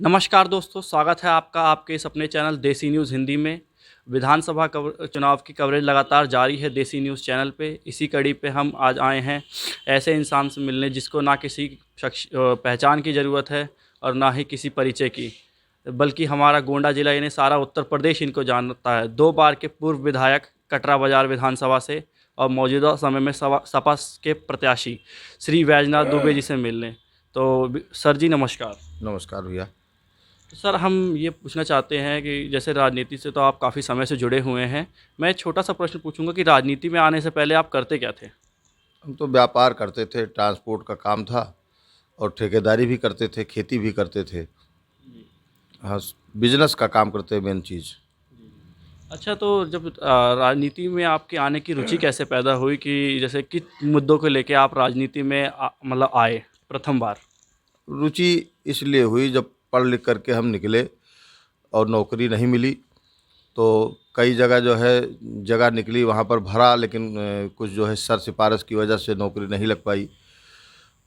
नमस्कार दोस्तों, स्वागत है आपका आपके इस अपने चैनल देसी न्यूज़ हिंदी में। विधानसभा चुनाव की कवरेज लगातार जारी है देसी न्यूज़ चैनल पे। इसी कड़ी पे हम आज आए हैं ऐसे इंसान से मिलने जिसको ना किसी पहचान की ज़रूरत है और ना ही किसी परिचय की, बल्कि हमारा गोंडा जिला यानी सारा उत्तर प्रदेश इनको जानता है। 2 बार के पूर्व विधायक कटरा बाजार विधानसभा से और मौजूदा समय में सपा के प्रत्याशी श्री बैजनाथ दुबे जी से मिलने। तो सर जी नमस्कार। नमस्कार भैया। तो सर हम ये पूछना चाहते हैं कि जैसे राजनीति से तो आप काफ़ी समय से जुड़े हुए हैं। मैं एक छोटा सा प्रश्न पूछूंगा कि राजनीति में आने से पहले आप करते क्या थे? हम तो व्यापार करते थे, ट्रांसपोर्ट का काम था और ठेकेदारी भी करते थे, खेती भी करते थे। हाँ, बिजनेस का काम करते हैं मेन चीज़। अच्छा, तो जब राजनीति में आपके आने की रुचि कैसे पैदा हुई कि जैसे किस मुद्दों को लेके आप राजनीति में मतलब आए प्रथम बार? रुचि इसलिए हुई जब पढ़ लिख करके हम निकले और नौकरी नहीं मिली, तो कई जगह जो है जगह निकली, वहाँ पर भरा, लेकिन कुछ जो है सर सिफारिश की वजह से नौकरी नहीं लग पाई।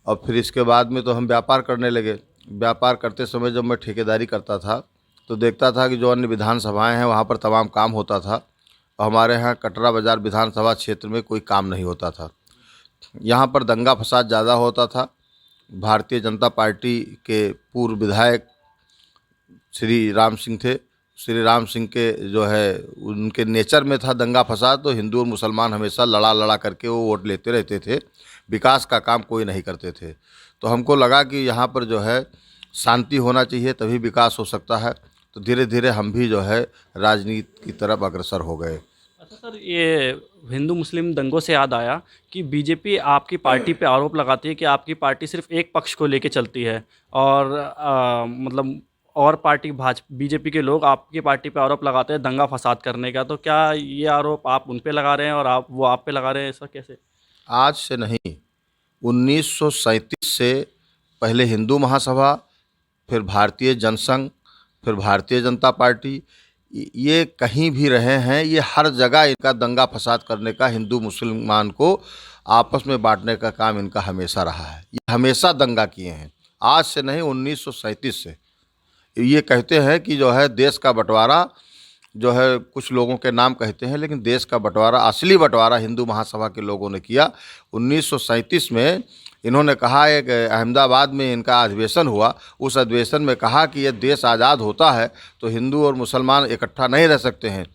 और फिर इसके बाद में तो हम व्यापार करने लगे। व्यापार करते समय जब मैं ठेकेदारी करता था तो देखता था कि जो अन्य विधानसभाएं हैं वहाँ पर तमाम काम होता था और हमारे यहाँ कटरा बाजार विधानसभा क्षेत्र में कोई काम नहीं होता था। यहाँ पर दंगा फसाद ज़्यादा होता था। भारतीय जनता पार्टी के पूर्व विधायक श्री राम सिंह थे। श्री राम सिंह के जो है उनके नेचर में था दंगा फसाद, तो हिंदू और मुसलमान हमेशा लड़ा लड़ा करके वो वोट लेते रहते थे, विकास का काम कोई नहीं करते थे। तो हमको लगा कि यहाँ पर जो है शांति होना चाहिए, तभी विकास हो सकता है। तो धीरे धीरे हम भी जो है राजनीति की तरफ अग्रसर हो गए। अच्छा सर, ये हिंदू मुस्लिम दंगों से याद आया कि बीजेपी आपकी पार्टी पे आरोप लगाती है कि आपकी पार्टी सिर्फ एक पक्ष को लेके चलती है और मतलब और पार्टी भाजपा बीजेपी के लोग आपकी पार्टी पे आरोप लगाते हैं दंगा फसाद करने का। तो क्या ये आरोप आप उन पे लगा रहे हैं और आप पे लगा रहे हैं, ऐसा कैसे? आज से नहीं, 1937 से पहले हिंदू महासभा, फिर भारतीय जनसंघ, फिर भारतीय जनता पार्टी, ये कहीं भी रहे हैं, ये हर जगह इनका दंगा फसाद करने का, हिंदू मुसलमान को आपस में बांटने का काम इनका हमेशा रहा है। ये हमेशा दंगा किए हैं, आज से नहीं, 1937 से। ये कहते हैं कि जो है देश का बंटवारा जो है कुछ लोगों के नाम कहते हैं, लेकिन देश का बंटवारा, असली बंटवारा हिंदू महासभा के लोगों ने किया। 1937 में इन्होंने कहा, एक अहमदाबाद में इनका अधिवेशन हुआ, उस अधिवेशन में कहा कि यह देश आज़ाद होता है तो हिंदू और मुसलमान इकट्ठा नहीं रह सकते हैं,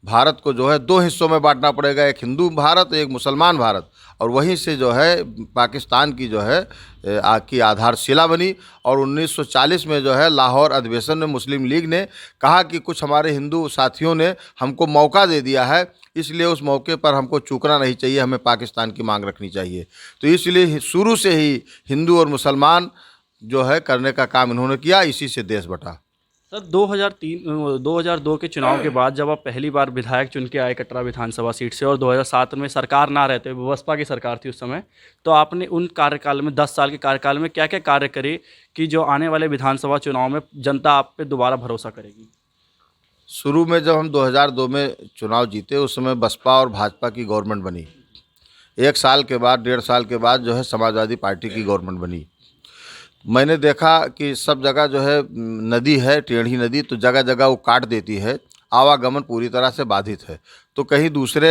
भारत को जो है दो हिस्सों में बांटना पड़ेगा, एक हिंदू भारत, एक मुसलमान भारत। और वहीं से जो है पाकिस्तान की जो है की आधारशिला बनी। और 1940 में जो है लाहौर अधिवेशन में मुस्लिम लीग ने कहा कि कुछ हमारे हिंदू साथियों ने हमको मौका दे दिया है, इसलिए उस मौके पर हमको चूकना नहीं चाहिए, हमें पाकिस्तान की मांग रखनी चाहिए। तो इसलिए शुरू से ही हिंदू और मुसलमान जो है करने का काम इन्होंने किया, इसी से देश बटा। सर 2002 के चुनाव के बाद जब आप पहली बार विधायक चुन के आए कटरा विधानसभा सीट से और 2007 में सरकार ना रहते हुए बसपा की सरकार थी उस समय, तो आपने उन कार्यकाल में 10 साल के कार्यकाल में क्या क्या कार्य करे कि जो आने वाले विधानसभा चुनाव में जनता आप पे दोबारा भरोसा करेगी? शुरू में जब हम 2002 में चुनाव जीते, उस समय बसपा और भाजपा की गवर्नमेंट बनी। 1 साल के बाद, 1.5 साल के बाद जो है समाजवादी पार्टी की गवर्नमेंट बनी। मैंने देखा कि सब जगह जो है नदी है, टेढ़ी नदी, तो जगह जगह वो काट देती है, आवागमन पूरी तरह से बाधित है। तो कहीं दूसरे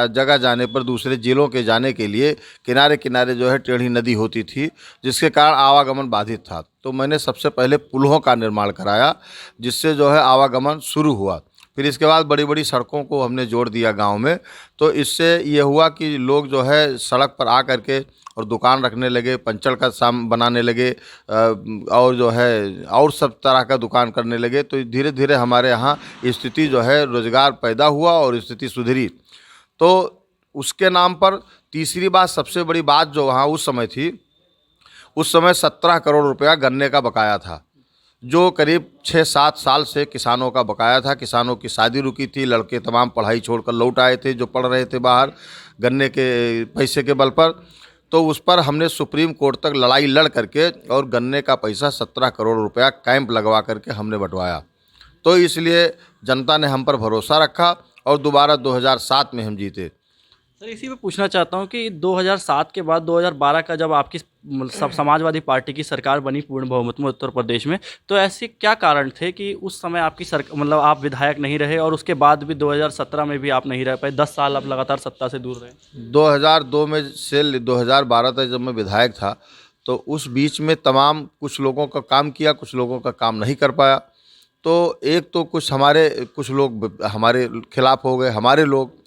जगह जाने पर, दूसरे जिलों के जाने के लिए किनारे किनारे जो है टेढ़ी नदी होती थी, जिसके कारण आवागमन बाधित था। तो मैंने सबसे पहले पुलों का निर्माण कराया, जिससे जो है आवागमन शुरू हुआ। फिर इसके बाद बड़ी बड़ी सड़कों को हमने जोड़ दिया गांव में। तो इससे ये हुआ कि लोग जो है सड़क पर आ करके और दुकान रखने लगे, पंचर का साम बनाने लगे, और जो है और सब तरह का दुकान करने लगे। तो धीरे धीरे हमारे यहाँ स्थिति जो है रोजगार पैदा हुआ और स्थिति सुधरी। तो उसके नाम पर तीसरी बात, सबसे बड़ी बात जो वहाँ उस समय थी, उस समय 17 करोड़ रुपया गन्ने का बकाया था, जो करीब 6-7 साल से किसानों का बकाया था। किसानों की शादी रुकी थी, लड़के तमाम पढ़ाई छोड़कर लौट आए थे जो पढ़ रहे थे बाहर गन्ने के पैसे के बल पर। तो उस पर हमने सुप्रीम कोर्ट तक लड़ाई लड़ करके और गन्ने का पैसा 17 करोड़ रुपया कैंप लगवा करके हमने बंटवाया। तो इसलिए जनता ने हम पर भरोसा रखा और दोबारा 2007 में हम जीते। सर इसी पे पूछना चाहता हूँ कि 2007 के बाद 2012 का जब आपकी सब समाजवादी पार्टी की सरकार बनी पूर्ण बहुमत में उत्तर प्रदेश में, तो ऐसे क्या कारण थे कि उस समय आपकी मतलब आप विधायक नहीं रहे और उसके बाद भी 2017 में भी आप नहीं रह पाए, 10 साल आप लगातार सत्ता से दूर रहे। 2002 में से 2012 तक जब मैं विधायक था तो उस बीच में तमाम कुछ लोगों का काम किया, कुछ लोगों का काम नहीं कर पाया। तो एक तो कुछ लोग हमारे खिलाफ हो गए, हमारे लोग।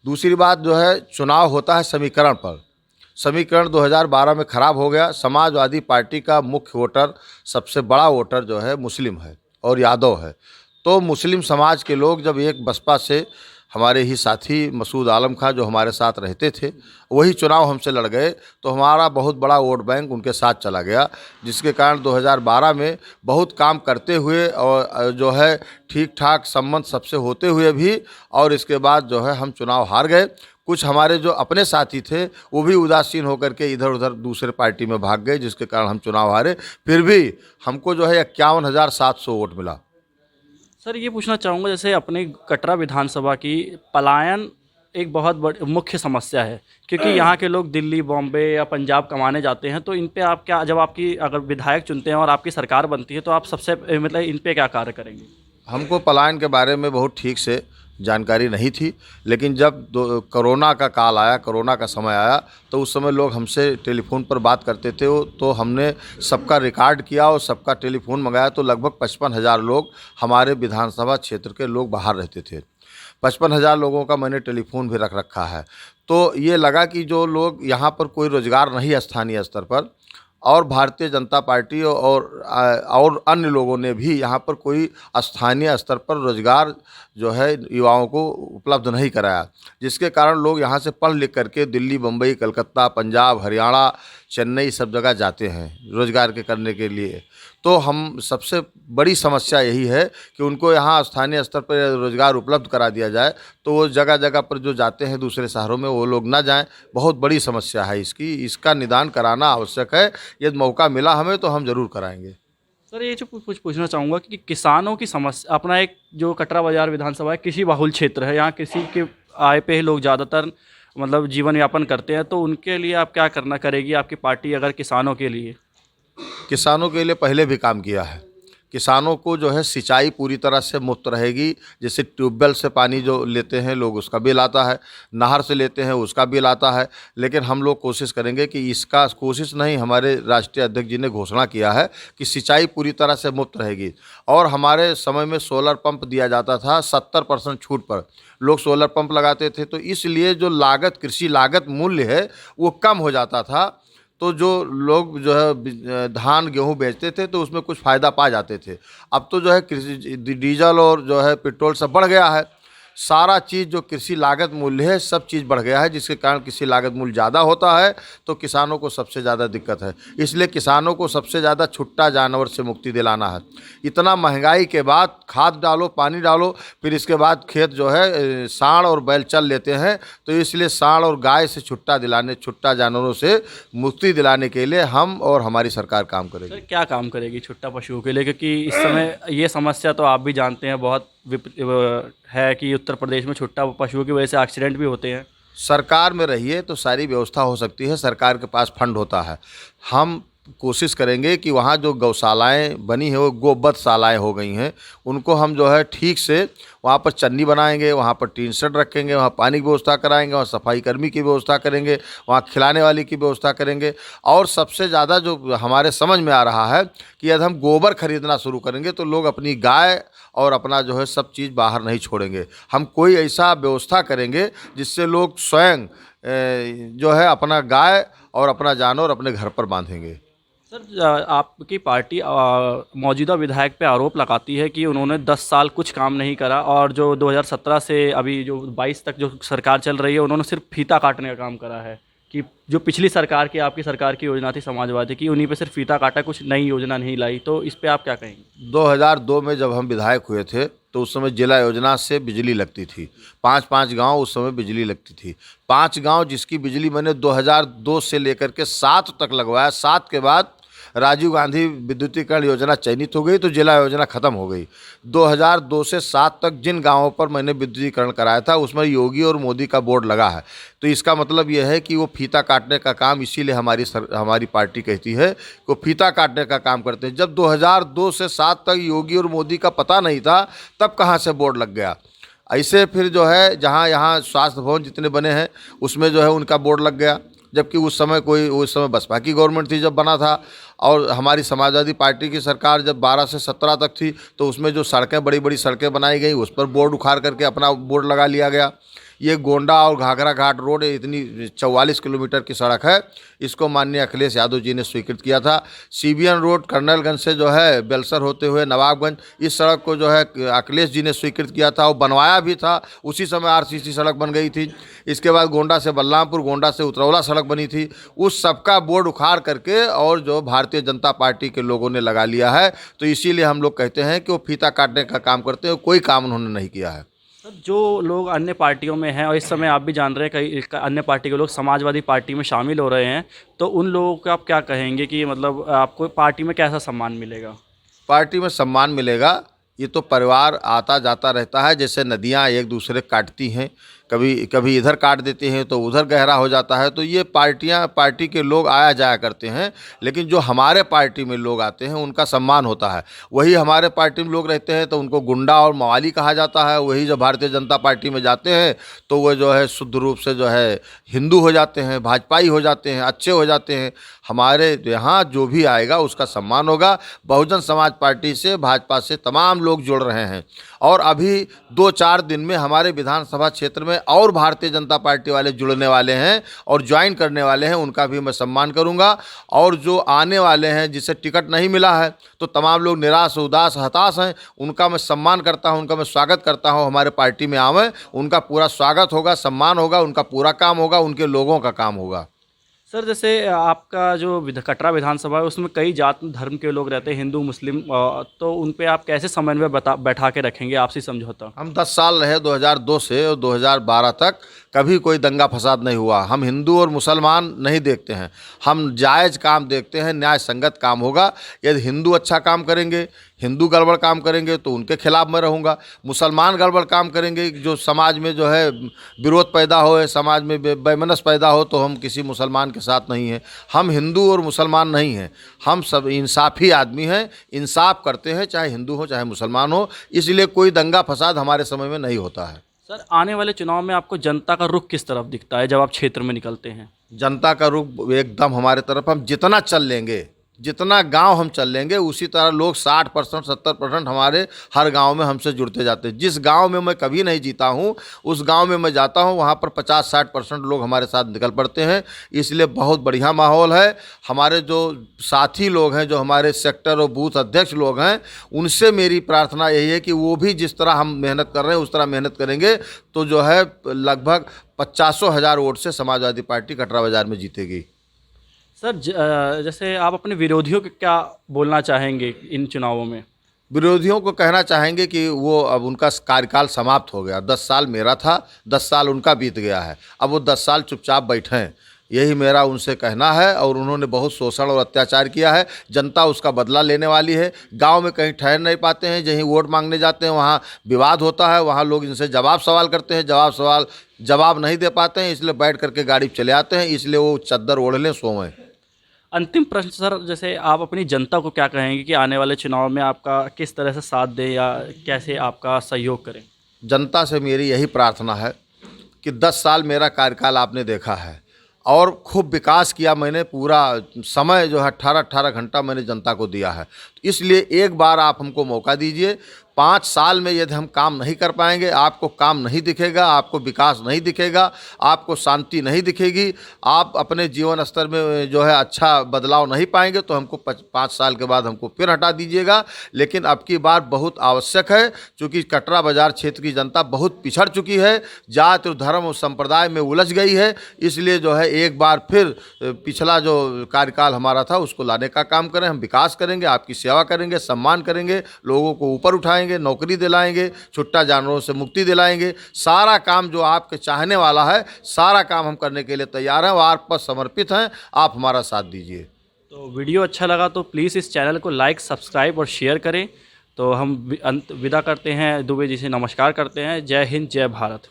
दूसरी बात जो है, चुनाव होता है समीकरण पर। समीकरण 2012 में ख़राब हो गया। समाजवादी पार्टी का मुख्य वोटर, सबसे बड़ा वोटर जो है मुस्लिम है और यादव है। तो मुस्लिम समाज के लोग जब एक बसपा से, हमारे ही साथी मसूद आलम खां जो हमारे साथ रहते थे, वही चुनाव हमसे लड़ गए, तो हमारा बहुत बड़ा वोट बैंक उनके साथ चला गया, जिसके कारण 2012 में बहुत काम करते हुए और जो है ठीक ठाक संबंध सबसे होते हुए भी, और इसके बाद जो है हम चुनाव हार गए। कुछ हमारे जो अपने साथी थे वो भी उदासीन होकर के इधर उधर दूसरे पार्टी में भाग गए, जिसके कारण हम चुनाव हारे। फिर भी हमको जो है 51,700 वोट मिला। सर ये पूछना चाहूँगा, जैसे अपने कटरा विधानसभा की पलायन एक बहुत बड़ी मुख्य समस्या है, क्योंकि यहाँ के लोग दिल्ली, बॉम्बे या पंजाब कमाने जाते हैं, तो इन पे आप क्या, जब आपकी अगर विधायक चुनते हैं और आपकी सरकार बनती है, तो आप सबसे मतलब इन पे क्या कार्य करेंगे? हमको पलायन के बारे में बहुत ठीक से जानकारी नहीं थी, लेकिन जब कोरोना का काल आया, कोरोना का समय आया, तो उस समय लोग हमसे टेलीफोन पर बात करते थे, तो हमने सबका रिकॉर्ड किया और सबका टेलीफोन मंगाया। तो लगभग 55,000 लोग हमारे विधानसभा क्षेत्र के लोग बाहर रहते थे। 55,000 लोगों का मैंने टेलीफोन भी रख रखा है। तो ये लगा कि जो लोग यहाँ पर कोई रोज़गार नहीं स्थानीय स्तर पर, और भारतीय जनता पार्टी और अन्य लोगों ने भी यहाँ पर कोई स्थानीय स्तर पर रोजगार जो है युवाओं को उपलब्ध नहीं कराया, जिसके कारण लोग यहाँ से पढ़ लिख करके दिल्ली, बम्बई, कलकत्ता, पंजाब, हरियाणा, चेन्नई सब जगह जाते हैं रोजगार के करने के लिए। तो हम सबसे बड़ी समस्या यही है कि उनको यहाँ स्थानीय स्तर पर रोजगार उपलब्ध करा दिया जाए, तो वो जगह जगह पर जो जाते हैं दूसरे शहरों में वो लोग ना जाएं। बहुत बड़ी समस्या है इसका निदान कराना आवश्यक है। यदि मौका मिला हमें तो हम ज़रूर कराएंगे। सर ये जो कुछ पूछना चाहूँगा कि किसानों की समस्या, अपना एक जो कटरा बाजार विधानसभा है, कृषि बहुल क्षेत्र है, यहाँ कृषि के आय पे ही लोग ज़्यादातर मतलब जीवन यापन करते हैं, तो उनके लिए आप क्या करना करेगी आपकी पार्टी अगर किसानों के लिए? किसानों के लिए पहले भी काम किया है। किसानों को जो है सिंचाई पूरी तरह से मुफ्त रहेगी। जैसे ट्यूबवेल से पानी जो लेते हैं लोग उसका बिल आता है, नहर से लेते हैं उसका बिल आता है, लेकिन हम लोग कोशिश करेंगे कि इसका कोशिश नहीं, हमारे राष्ट्रीय अध्यक्ष जी ने घोषणा किया है कि सिंचाई पूरी तरह से मुफ्त रहेगी। और हमारे समय में सोलर पंप दिया जाता था 70% छूट पर, लोग सोलर पंप लगाते थे, तो इसलिए जो लागत, कृषि लागत मूल्य है वो कम हो जाता था। तो जो लोग जो है धान गेहूं बेचते थे तो उसमें कुछ फ़ायदा पा जाते थे। अब तो जो है कृषि डीजल और जो है पेट्रोल सब बढ़ गया है। सारा चीज़ जो कृषि लागत मूल्य है सब चीज़ बढ़ गया है, जिसके कारण कृषि लागत मूल्य ज़्यादा होता है तो किसानों को सबसे ज़्यादा दिक्कत है। इसलिए किसानों को सबसे ज़्यादा छुट्टा जानवर से मुक्ति दिलाना है। इतना महंगाई के बाद खाद डालो, पानी डालो, फिर इसके बाद खेत जो है सांड और बैल चल लेते हैं, तो इसलिए सांड और गाय से छुट्टा जानवरों से मुक्ति दिलाने के लिए हम और हमारी सरकार काम सर करेगी। क्या काम करेगी छुट्टा पशुओं के लिए, क्योंकि इस समय ये समस्या तो आप भी जानते हैं बहुत है कि उत्तर प्रदेश में छुट्टा पशुओं की वजह से एक्सीडेंट भी होते हैं। सरकार में रहिए तो सारी व्यवस्था हो सकती है, सरकार के पास फंड होता है। हम कोशिश करेंगे कि वहाँ जो गौशालाएं बनी है वो गोवधशालाएं हो गई हैं, उनको हम जो है ठीक से वहाँ पर चन्नी बनाएंगे, वहाँ पर टीन शेड रखेंगे, वहाँ पानी की व्यवस्था कराएंगे, वहाँ सफाई कर्मी की व्यवस्था करेंगे, वहाँ खिलाने वाली की व्यवस्था करेंगे। और सबसे ज़्यादा जो हमारे समझ में आ रहा है कि यदि हम गोबर खरीदना शुरू करेंगे तो लोग अपनी गाय और अपना जो है सब चीज़ बाहर नहीं छोड़ेंगे। हम कोई ऐसा व्यवस्था करेंगे जिससे लोग स्वयं जो है अपना गाय और अपना जानवर अपने घर पर बांधेंगे। सर आपकी पार्टी मौजूदा विधायक पे आरोप लगाती है कि उन्होंने 10 साल कुछ काम नहीं करा, और जो 2017 से अभी जो 22 तक जो सरकार चल रही है उन्होंने सिर्फ फीता काटने का काम करा है, कि जो पिछली सरकार की, आपकी सरकार की योजना थी समाजवादी की, उन्हीं पे सिर्फ फीता काटा, कुछ नई योजना नहीं लाई। तो इस पे आप क्या कहेंगे? 2002 में जब हम विधायक हुए थे तो उस समय जिला योजना से बिजली लगती थी। 5-5 गांव उस समय बिजली लगती थी। 5 गांव जिसकी बिजली मैंने 2002 से लेकर के 7 तक लगवाया। 7 के बाद राजीव गांधी विद्युतीकरण योजना चयनित हो गई तो जिला योजना खत्म हो गई। 2002 से 7 तक जिन गांवों पर मैंने विद्युतीकरण कराया था उसमें योगी और मोदी का बोर्ड लगा है। तो इसका मतलब यह है कि वो फीता काटने का काम, इसीलिए हमारी पार्टी कहती है कि वो फीता काटने का काम करते हैं। जब 2002 से 7 तक योगी और मोदी का पता नहीं था तब कहाँ से बोर्ड लग गया। ऐसे फिर जो है जहाँ यहाँ स्वास्थ्य भवन जितने बने हैं उसमें जो है उनका बोर्ड लग गया, जबकि उस समय बसपा की गवर्नमेंट थी जब बना था। और हमारी समाजवादी पार्टी की सरकार जब 12 से 17 तक थी तो उसमें जो सड़कें, बड़ी बड़ी सड़कें बनाई गई उस पर बोर्ड उखाड़ करके अपना बोर्ड लगा लिया गया। ये गोंडा और घाघरा घाट रोड इतनी 44 किलोमीटर की सड़क है, इसको माननीय अखिलेश यादव जी ने स्वीकृत किया था। सीबीएन रोड कर्नलगंज से जो है बेलसर होते हुए नवाबगंज, इस सड़क को जो है अखिलेश जी ने स्वीकृत किया था और बनवाया भी था। उसी समय आरसीसी सड़क बन गई थी। इसके बाद गोंडा से बलरामपुर, गोंडा से उतरौला सड़क बनी थी। उस सबका बोर्ड उखाड़ करके और जो भारतीय जनता पार्टी के लोगों ने लगा लिया है। तो इसीलिए हम लोग कहते हैं कि वो फीता काटने का काम करते हैं, कोई काम उन्होंने नहीं किया है। सर, जो लोग अन्य पार्टियों में हैं और इस समय आप भी जान रहे हैं कई अन्य पार्टी के लोग समाजवादी पार्टी में शामिल हो रहे हैं, तो उन लोगों को आप क्या कहेंगे कि मतलब आपको पार्टी में कैसा सम्मान मिलेगा? पार्टी में सम्मान मिलेगा, ये तो परिवार आता जाता रहता है। जैसे नदियाँ एक दूसरे काटती हैं, कभी कभी इधर काट देती हैं तो उधर गहरा हो जाता है। तो ये पार्टी के लोग आया जाया करते हैं, लेकिन जो हमारे पार्टी में लोग आते हैं उनका सम्मान होता है। वही हमारे पार्टी में लोग रहते हैं तो उनको गुंडा और मवाली कहा जाता है। वही जो भारतीय जनता पार्टी में जाते हैं तो वो जो है शुद्ध रूप से जो है हिंदू हो जाते हैं, भाजपाई हो जाते हैं, अच्छे हो जाते हैं। हमारे यहाँ जो भी आएगा उसका सम्मान होगा। बहुजन समाज पार्टी से, भाजपा से तमाम लोग जुड़ रहे हैं और अभी 2-4 दिन में हमारे विधानसभा क्षेत्र में और भारतीय जनता पार्टी वाले जुड़ने वाले हैं और ज्वाइन करने वाले हैं, उनका भी मैं सम्मान करूंगा। और जो आने वाले हैं जिसे टिकट नहीं मिला है तो तमाम लोग निराश, उदास, हताश हैं, उनका मैं सम्मान करता हूं, उनका मैं स्वागत करता हूं। हमारे पार्टी में आवें, उनका पूरा स्वागत होगा, सम्मान होगा, उनका पूरा काम होगा, उनके लोगों का काम होगा। सर, जैसे आपका जो कटरा विधानसभा है उसमें कई जात धर्म के लोग रहते हैं, हिंदू मुस्लिम, तो उन पे आप कैसे समन्वय बैठा के रखेंगे आपसी समझौता? हम 10 साल रहे, 2002 से और 2012 तक कभी कोई दंगा फसाद नहीं हुआ। हम हिंदू और मुसलमान नहीं देखते हैं, हम जायज़ काम देखते हैं, न्याय संगत काम होगा। यदि हिंदू अच्छा काम करेंगे, हिंदू गड़बड़ काम करेंगे तो उनके खिलाफ मैं रहूँगा। मुसलमान गड़बड़ काम करेंगे, जो समाज में जो है विरोध पैदा हो, समाज में वैमनस्य पैदा हो, तो हम किसी मुसलमान के साथ नहीं हैं। हम हिंदू और मुसलमान नहीं हैं, हम सब इंसाफी आदमी हैं, इंसाफ करते हैं, चाहे हिंदू हो चाहे मुसलमान हो। इसलिए कोई दंगा फसाद हमारे समय में नहीं होता है। सर, आने वाले चुनाव में आपको जनता का रुख किस तरफ दिखता है जब आप क्षेत्र में निकलते हैं? जनता का रुख एकदम हमारे तरफ। हम जितना चल लेंगे, जितना गांव हम चल लेंगे, उसी तरह लोग 60% 70% हमारे हर गांव में हमसे जुड़ते जाते हैं। जिस गांव में मैं कभी नहीं जीता हूं उस गांव में मैं जाता हूं, वहां पर 50-60% लोग हमारे साथ निकल पड़ते हैं। इसलिए बहुत बढ़िया माहौल है। हमारे जो साथी लोग हैं, जो हमारे सेक्टर और बूथ अध्यक्ष लोग हैं, उनसे मेरी प्रार्थना यही है कि वो भी जिस तरह हम मेहनत कर रहे हैं उस तरह मेहनत करेंगे तो जो है लगभग 50,000 वोट से समाजवादी पार्टी कटरा बाजार में जीतेगी। सर, जैसे आप अपने विरोधियों को क्या बोलना चाहेंगे इन चुनावों में? विरोधियों को कहना चाहेंगे कि वो अब उनका कार्यकाल समाप्त हो गया। 10 साल मेरा था, 10 साल उनका बीत गया है, अब वो 10 साल चुपचाप बैठें, यही मेरा उनसे कहना है। और उन्होंने बहुत शोषण और अत्याचार किया है, जनता उसका बदला लेने वाली है। गांव में कहीं ठहर नहीं पाते हैं, जहीं वोट मांगने जाते हैं वहाँ विवाद होता है, वहाँ लोग इनसे जवाब सवाल करते हैं, जवाब नहीं दे पाते हैं, इसलिए बैठ करके गाड़ी चले आते हैं, इसलिए वो चद्दर ओढ़ लें, सोएं। अंतिम प्रश्न सर, जैसे आप अपनी जनता को क्या कहेंगे कि आने वाले चुनाव में आपका किस तरह से साथ दें या कैसे आपका सहयोग करें? जनता से मेरी यही प्रार्थना है कि 10 साल मेरा कार्यकाल आपने देखा है और खूब विकास किया मैंने। पूरा समय जो है 18-18 घंटा मैंने जनता को दिया है। तो इसलिए एक बार आप हमको मौका दीजिए। 5 साल में यदि हम काम नहीं कर पाएंगे, आपको काम नहीं दिखेगा, आपको विकास नहीं दिखेगा, आपको शांति नहीं दिखेगी, आप अपने जीवन स्तर में जो है अच्छा बदलाव नहीं पाएंगे, तो हमको 5 साल के बाद हमको फिर हटा दीजिएगा। लेकिन अब की बार बहुत आवश्यक है, क्योंकि कटरा बाजार क्षेत्र की जनता बहुत पिछड़ चुकी है, जाति और धर्म और संप्रदाय में उलझ गई है। इसलिए जो है एक बार फिर पिछला जो कार्यकाल हमारा था उसको लाने का काम करें। हम विकास करेंगे, आपकी सेवा करेंगे, सम्मान करेंगे, लोगों को ऊपर उठाएंगे, नौकरी दिलाएंगे, छुट्टा जानवरों से मुक्ति दिलाएंगे। सारा काम जो आपके चाहने वाला है, सारा काम हम करने के लिए तैयार हैं और आप पर समर्पित हैं। आप हमारा साथ दीजिए। तो वीडियो अच्छा लगा तो प्लीज़ इस चैनल को लाइक, सब्सक्राइब और शेयर करें। तो हम विदा करते हैं, दुबे जी से नमस्कार करते हैं। जय हिंद, जय भारत।